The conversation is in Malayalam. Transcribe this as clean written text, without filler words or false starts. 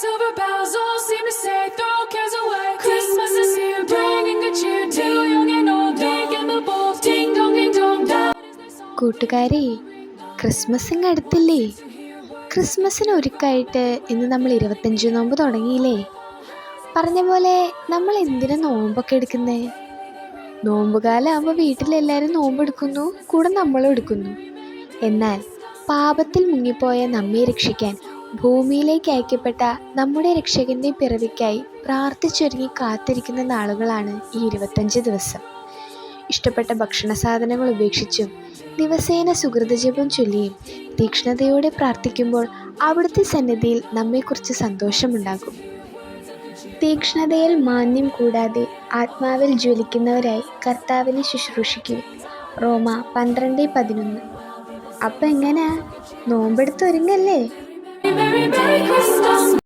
silver bells all seem to say, throw cares away. Christmas is here, bringing good cheer to young and old. Big and the bold, ding dong, ding dong, dong. കൂട്ടുകാരെ, ക്രിസ്മസ് ഇങ്ങ് അടുത്തില്ലേ? ക്രിസ്മസിന് ഒരുക്കായിട്ട് ഇന്ന് നമ്മൾ 25 നോമ്പ് തുടങ്ങിയില്ലേ? പറഞ്ഞ പോലെ നമ്മൾ എന്തിനാ നോമ്പൊക്കെ എടുക്കുന്നേ? നോമ്പുകാലം ആകുമ്പോൾ വീട്ടിലെല്ലാവരും നോമ്പെടുക്കുന്നു, കൂടെ നമ്മളും എടുക്കുന്നു. എന്നാൽ പാപത്തിൽ മുങ്ങിപ്പോയ നമ്മെ രക്ഷിക്കാൻ ഭൂമിയിലേക്ക് അയക്കപ്പെട്ട നമ്മുടെ രക്ഷകൻ്റെ പിറവിക്കായി പ്രാർത്ഥിച്ചൊരുങ്ങി കാത്തിരിക്കുന്ന നാളുകളാണ് ഈ 25 ദിവസം. ഇഷ്ടപ്പെട്ട ഭക്ഷണ സാധനങ്ങൾ ഉപേക്ഷിച്ചും ദിവസേന സുകൃതജപം ചൊല്ലിയും തീക്ഷ്ണതയോടെ പ്രാർത്ഥിക്കുമ്പോൾ അവിടുത്തെ സന്നിധിയിൽ നമ്മെക്കുറിച്ച് സന്തോഷമുണ്ടാകും. തീക്ഷ്ണതയിൽ മാന്യം കൂടാതെ ആത്മാവിൽ ജ്വലിക്കുന്നവരായി കർത്താവിനെ ശുശ്രൂഷിക്കും. റോമ 12:11. അപ്പം എങ്ങനെയാ? നോമ്പെടുത്തൊരുങ്ങല്ലേ?